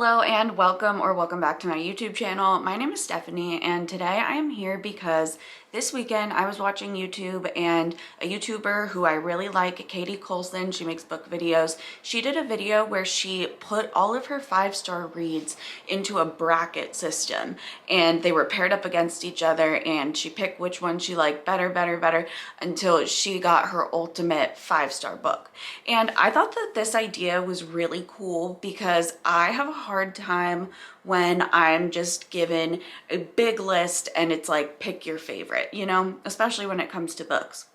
Hello and welcome back to my YouTube channel. My name is Stephanie and today I am here because this weekend I was watching YouTube and a YouTuber who I really like, Katie Colson, she makes book videos. She did a video where she put all of her 5-star reads into a bracket system and they were paired up against each other and she picked which one she liked better until she got her ultimate 5-star book. And I thought that this idea was really cool because I have a hard time when I'm just given a big list and it's like pick your favorite, you know, especially when it comes to books.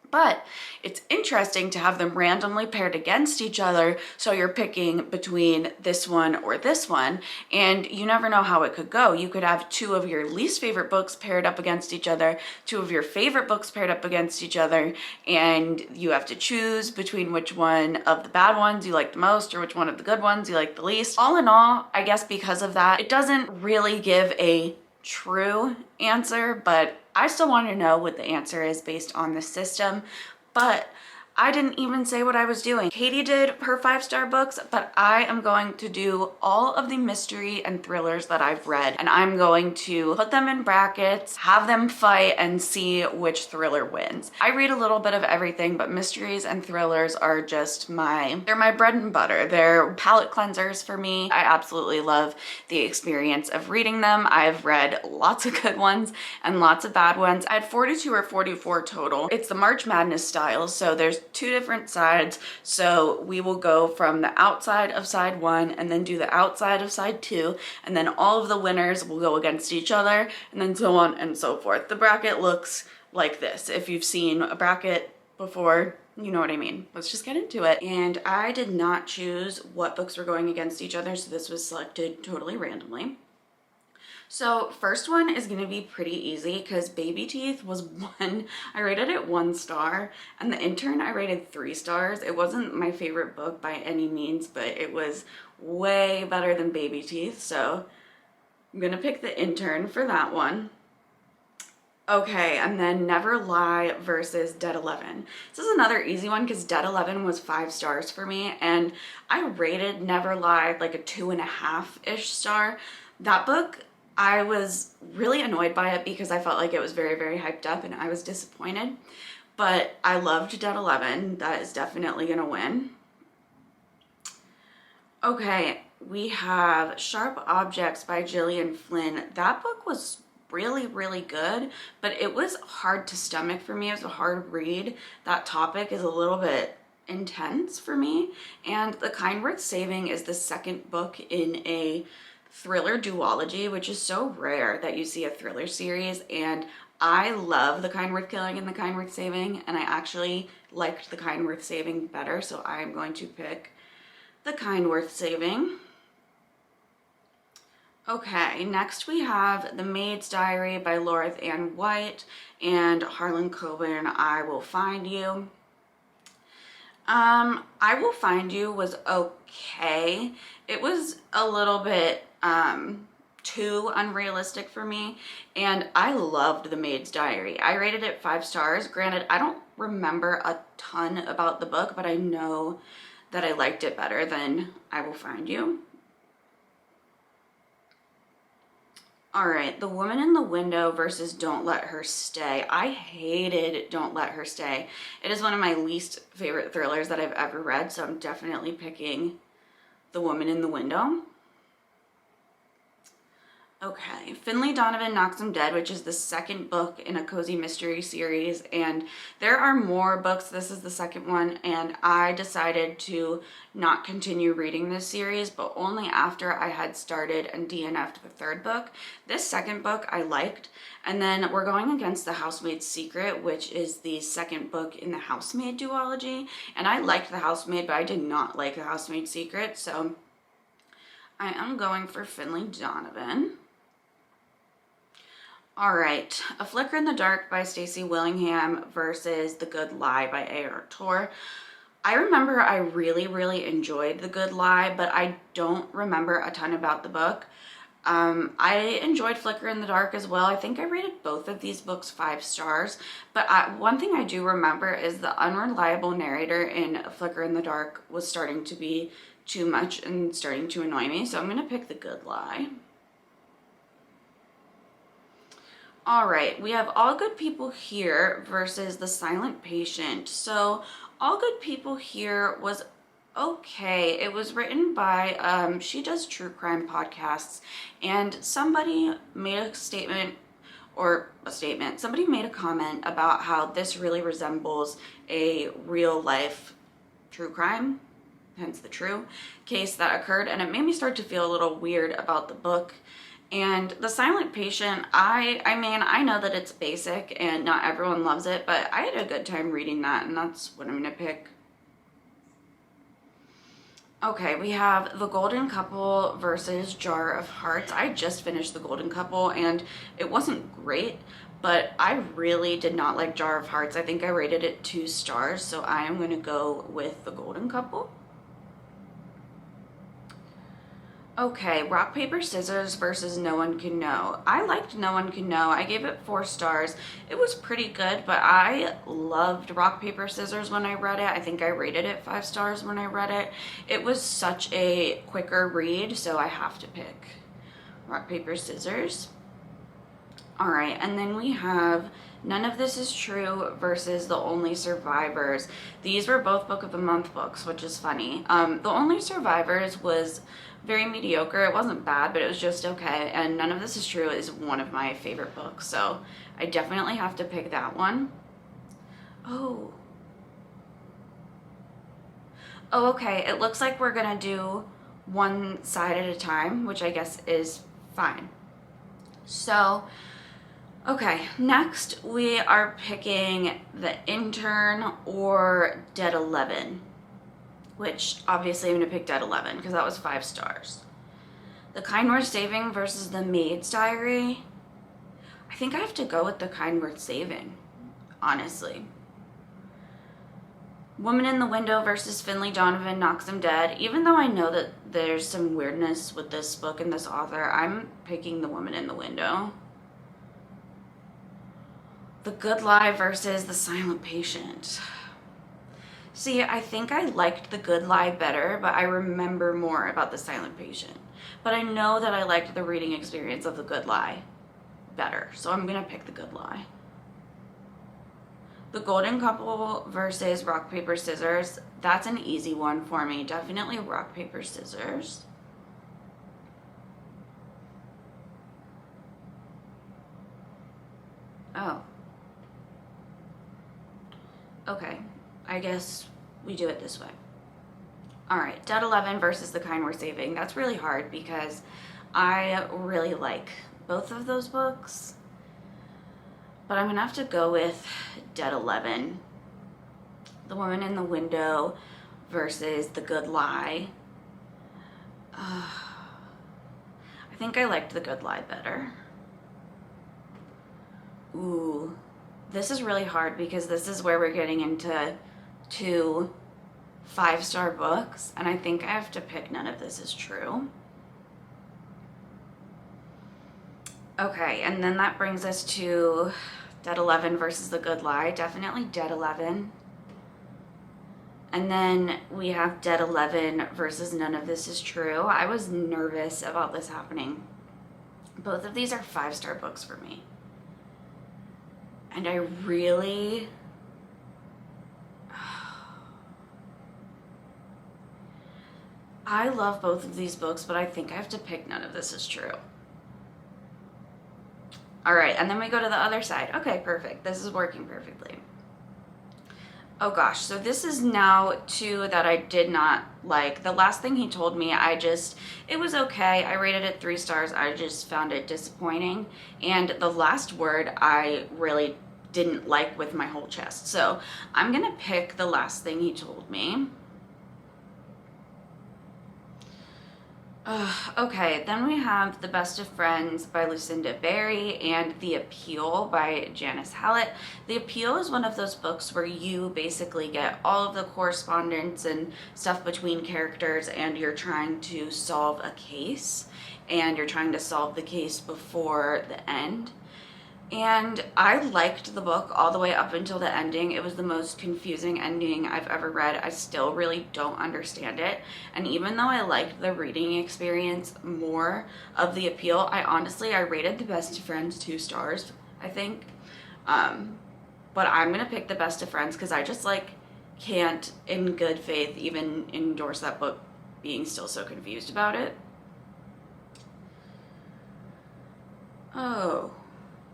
But it's interesting to have them randomly paired against each other, so you're picking between this one or this one, and you never know how it could go. You could have two of your least favorite books paired up against each other, two of your favorite books paired up against each other, and you have to choose between which one of the bad ones you like the most or which one of the good ones you like the least. All in all, I guess because of that, it doesn't really give a true answer, but I still want to know what the answer is based on the system. But I didn't even say what I was doing. Katie did her 5-star books, but I am going to do all of the mystery and thrillers that I've read, and I'm going to put them in brackets, have them fight, and see which thriller wins. I read a little bit of everything, but mysteries and thrillers are just they're my bread and butter. They're palate cleansers for me. I absolutely love the experience of reading them. I've read lots of good ones and lots of bad ones. I had 42 or 44 total. It's the March Madness style, so there's two different sides, so we will go from the outside of side 1 and then do the outside of side 2, and then all of the winners will go against each other, and then so on and so forth. The bracket looks like this. If you've seen a bracket before, you know what I mean. Let's just get into it. And I did not choose what books were going against each other, so this was selected totally randomly. So first one is gonna be pretty easy because Baby Teeth was I rated it 1 star, and The Intern I rated 3 stars. It wasn't my favorite book by any means, but it was way better than Baby Teeth, so I'm gonna pick The Intern for that one. Okay, and then Never Lie versus Dead 11. This is another easy one because Dead 11 was 5 stars for me, and I rated Never Lie like a 2.5-ish star. That book, I was really annoyed by it because I felt like it was very hyped up and I was disappointed. But I loved Dead 11. That is definitely gonna win. Okay, we have Sharp Objects by Gillian Flynn. That book was really good, but it was hard to stomach for me. It was a hard read. That topic is a little bit intense for me. And The Kind Worth Saving is the second book in a thriller duology, which is so rare that you see a thriller series, and I love The Kind Worth Killing and The Kind Worth Saving, and I actually liked The Kind Worth Saving better, so I'm going to pick The Kind Worth Saving. Okay, next we have The Maid's Diary by Laura Ann White and Harlan Coben, I Will Find You. I Will Find You was okay. It was a little bit too unrealistic for me, and I loved The Maid's Diary. I rated it 5 stars. Granted, I don't remember a ton about the book, but I know that I liked it better than I Will Find You. All right, The Woman in the Window versus Don't Let Her Stay. I hated Don't Let Her Stay. It is one of my least favorite thrillers that I've ever read, so I'm definitely picking The Woman in the Window. Okay, Finlay Donovan Knocks 'Em Dead, which is the second book in a cozy mystery series, and there are more books. This is the second one, and I decided to not continue reading this series, but only after I had started and DNF'd the third book. This second book I liked, and then we're going against The Housemaid's Secret, which is the second book in the Housemaid duology, and I liked The Housemaid, but I did not like The Housemaid's Secret, so I am going for Finlay Donovan. All right, A Flicker in the Dark by Stacey Willingham versus The Good Lie by A.R. Torr. I remember I really enjoyed The Good Lie, but I don't remember a ton about the book. I enjoyed Flicker in the Dark as well. I think I rated both of these books 5 stars, but one thing I do remember is the unreliable narrator in Flicker in the Dark was starting to be too much and starting to annoy me, so I'm gonna pick The Good Lie. All right, we have All Good People Here versus The Silent Patient. So All Good People Here was okay. It was written by, she does true crime podcasts, and somebody made a statement, somebody made a comment about how this really resembles a real life true crime, hence the true case that occurred, and it made me start to feel a little weird about the book. And The Silent Patient, I mean, I know that it's basic and not everyone loves it, but I had a good time reading that, and that's what I'm gonna pick. Okay, we have The Golden Couple versus Jar of Hearts. I just finished The Golden Couple, and it wasn't great, but I really did not like Jar of Hearts. I think I rated it 2 stars, so I am gonna go with The Golden Couple. Okay, Rock, Paper, Scissors versus No One Can Know. I liked No One Can Know. I gave it 4 stars. It was pretty good, but I loved Rock, Paper, Scissors when I read it. I think I rated it 5 stars when I read it. It was such a quicker read, so I have to pick Rock, Paper, Scissors. All right, and then we have None of This Is True versus The Only Survivors. These were both Book of the Month books, which is funny. The Only Survivors was very mediocre. It wasn't bad, but it was just okay. And None of This Is True is one of my favorite books, so I definitely have to pick that one. Oh, okay. It looks like we're gonna do one side at a time, which I guess is fine. So, okay, next we are picking The Intern or Dead 11, which obviously I'm gonna pick Dead 11 because that was 5 stars. The Kind Worth Saving versus The Maid's Diary. I think I have to go with The Kind Worth Saving, honestly. Woman in the Window versus Finley Donovan Knocks Him Dead. Even though I know that there's some weirdness with this book and this author, I'm picking The Woman in the Window. The Good Lie versus The Silent Patient. See, I think I liked The Good Lie better, but I remember more about The Silent Patient. But I know that I liked the reading experience of The Good Lie better, so I'm gonna pick The Good Lie. The Golden Couple versus Rock, Paper, Scissors. That's an easy one for me. Definitely Rock, Paper, Scissors. Oh. Okay. I guess we do it this way. All right, Dead 11 versus The Kind Worth Saving. That's really hard because I really like both of those books, but I'm gonna have to go with Dead 11. The Woman in the Window versus The Good Lie. I think I liked The Good Lie better. Ooh, this is really hard because this is where we're getting into 2 5-star books, and I think I have to pick None of This Is True. Okay, and then that brings us to Dead 11 versus The Good Lie. Definitely Dead 11. And then we have Dead 11 versus None of This Is True. I was nervous about this happening. Both of these are 5-star books for me. And I really... I love both of these books, but I think I have to pick None of This Is True. All right, and then we go to the other side. Okay, perfect. This is working perfectly. Oh gosh, so this is now 2 that I did not like. The last thing he told me, it was okay. I rated it 3 stars. I just found it disappointing. And the last word I really didn't like with my whole chest. So I'm gonna pick the last thing he told me. Okay, then we have The Best of Friends by Lucinda Berry and The Appeal by Janice Hallett. The Appeal is one of those books where you basically get all of the correspondence and stuff between characters, and you're trying to solve a case, and you're trying to solve the case before the end. And I liked the book all the way up until the ending. It was the most confusing ending I've ever read. I still really don't understand it. And even though I liked the reading experience more of the appeal, I rated The Best of Friends 2 stars, I think. But I'm gonna pick The Best of Friends because I just like can't in good faith even endorse that book being still so confused about it. Oh,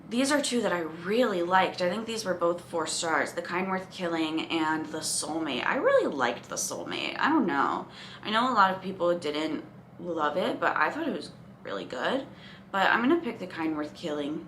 these are two that I really liked. I think these were both 4 stars. The Kind Worth Killing and The Soulmate. I really liked The Soulmate. I don't know. I know a lot of people didn't love it, but I thought it was really good. But I'm gonna pick The Kind Worth Killing.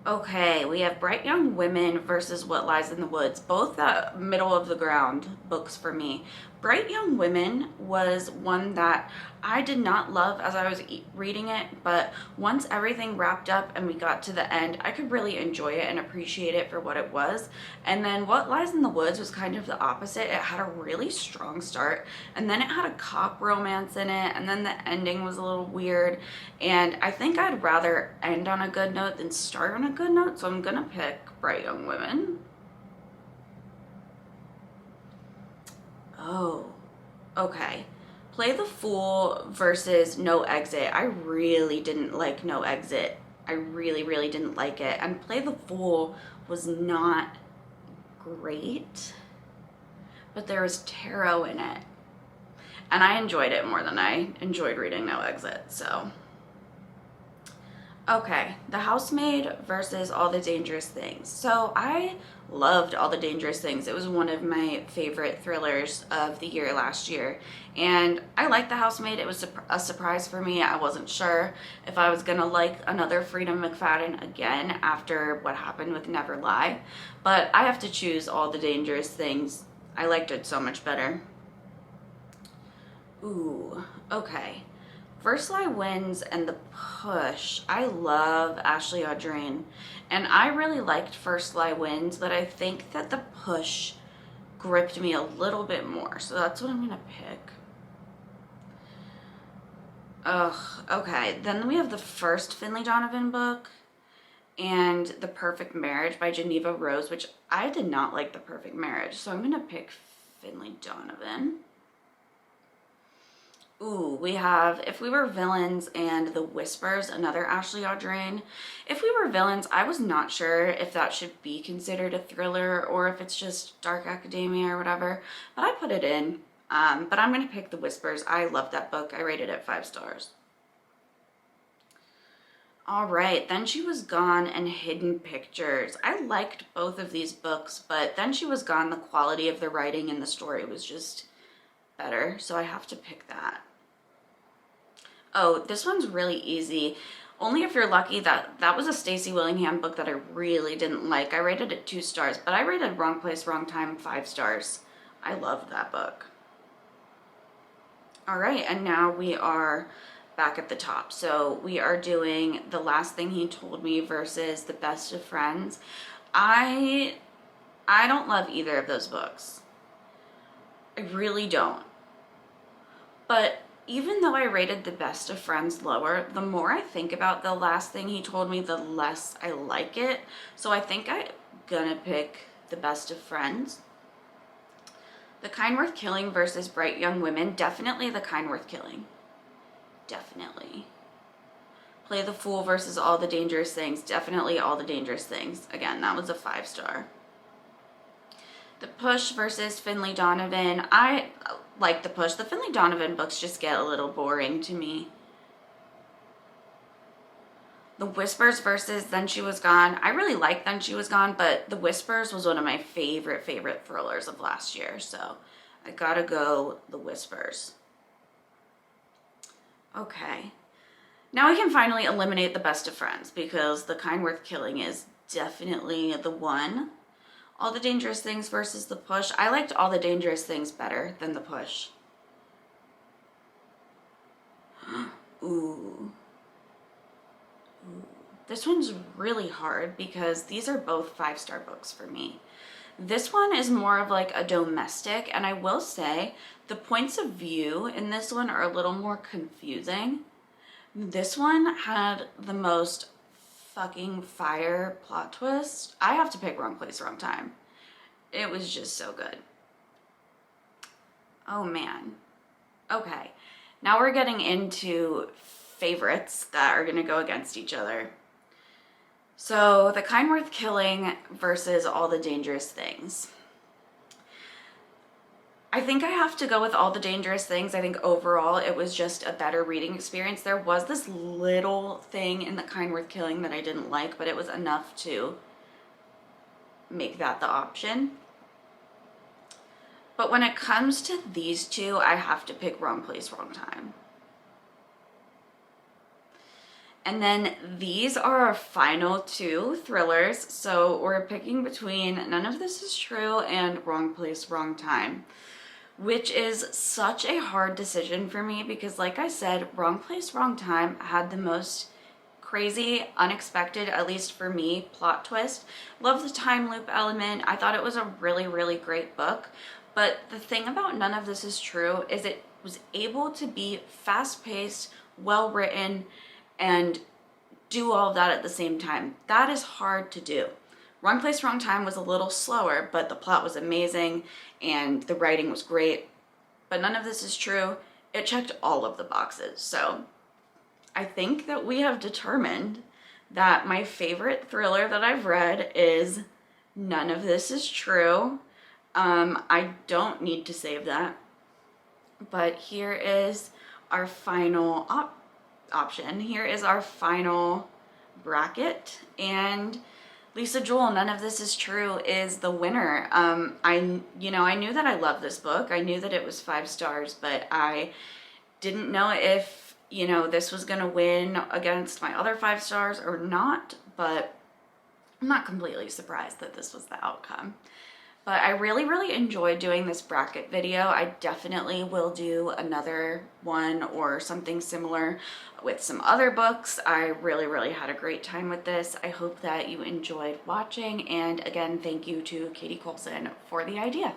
Okay, we have Bright Young Women versus What Lies in the Woods. Both middle of the ground books for me. Bright Young Women was one that I did not love as I was reading it, but once everything wrapped up and we got to the end, I could really enjoy it and appreciate it for what it was. And then What Lies in the Woods was kind of the opposite. It had a really strong start, and then it had a cop romance in it, and then the ending was a little weird. And I think I'd rather end on a good note than start on a good note, so I'm gonna pick Bright Young Women. Oh, okay. Play the Fool versus No Exit. I really didn't like No Exit. I really, really didn't like it. And Play the Fool was not great, but there was tarot in it. And I enjoyed it more than I enjoyed reading No Exit, so. Okay, The Housemaid versus All the Dangerous Things. So I loved All the Dangerous Things. It was one of my favorite thrillers of the year last year. And I liked The Housemaid. It was a surprise for me. I wasn't sure if I was gonna like another Freedom McFadden again after what happened with Never Lie. But I have to choose All the Dangerous Things. I liked it so much better. Ooh, okay. First Lie Wins and The Push. I love Ashley Audrain, and I really liked First Lie Wins, but I think that The Push gripped me a little bit more, so that's what I'm gonna pick. Ugh, okay. Then we have the first Finlay Donovan book and The Perfect Marriage by Geneva Rose, which I did not like The Perfect Marriage, so I'm gonna pick Finlay Donovan. Ooh, we have If We Were Villains and The Whispers, another Ashley Audrain. If We Were Villains, I was not sure if that should be considered a thriller or if it's just dark academia or whatever, but I put it in. But I'm going to pick The Whispers. I love that book. I rated it 5 stars. All right, Then She Was Gone and Hidden Pictures. I liked both of these books, but Then She Was Gone, the quality of the writing and the story was just better, so I have to pick that. Oh, this one's really easy. Only if you're lucky. That was a Stacey Willingham book that I really didn't like. I rated it 2 stars, but I rated Wrong Place, Wrong Time 5 stars. I loved that book. All right, and now we are back at the top. So we are doing The Last Thing He Told Me versus The Best of Friends. I don't love either of those books. I really don't. But even though I rated The Best of Friends lower, the more I think about The Last Thing He Told Me, the less I like it. So I think I'm gonna pick The Best of Friends. The Kind Worth Killing versus Bright Young Women. Definitely The Kind Worth Killing. Definitely. Play the Fool versus All the Dangerous Things. Definitely All the Dangerous Things. Again, that was a 5 star. The Push versus Finlay Donovan. I like The Push. The Finlay Donovan books just get a little boring to me. The Whispers versus Then She Was Gone. I really liked Then She Was Gone, but The Whispers was one of my favorite thrillers of last year, so I gotta go The Whispers. Okay. Now we can finally eliminate The Best of Friends because The Kind Worth Killing is definitely the one. All the Dangerous Things versus The Push. I liked All the Dangerous Things better than The Push. Ooh. This one's really hard because these are both 5 star books for me. This one is more of like a domestic, and I will say the points of view in this one are a little more confusing This one had the most fucking fire plot twist. I have to pick Wrong Place, Wrong Time. It was just so good. Oh man. Okay. Now we're getting into favorites that are gonna go against each other. So, The Kind Worth Killing versus All the Dangerous Things. I think I have to go with All the Dangerous Things. I think overall it was just a better reading experience. There was this little thing in The Kind Worth Killing that I didn't like, but it was enough to make that the option. But when it comes to these two, I have to pick Wrong Place, Wrong Time. And then these are our final two thrillers. So we're picking between None of This Is True and Wrong Place, Wrong Time, which is such a hard decision for me because, like I said, Wrong Place, Wrong Time had the most crazy, unexpected, at least for me, plot twist. Love the time loop element. I thought it was a really, really great book. But the thing about None of This Is True is it was able to be fast-paced, well-written, and do all of that at the same time. That is hard to do. Wrong Place, Wrong Time was a little slower, but the plot was amazing and the writing was great. But None of This Is True. It checked all of the boxes. So I think that we have determined that my favorite thriller that I've read is None of This Is True. I don't need to save that. But here is our final option. Here is our final bracket, and Lisa Joel, None of This Is True, is the winner. I knew that I loved this book. I knew that it was 5 stars, but I didn't know if, this was gonna win against my other 5 stars or not, but I'm not completely surprised that this was the outcome. But I really, really enjoyed doing this bracket video. I definitely will do another one or something similar with some other books. I really, really had a great time with this. I hope that you enjoyed watching. And again, thank you to Katie Colson for the idea.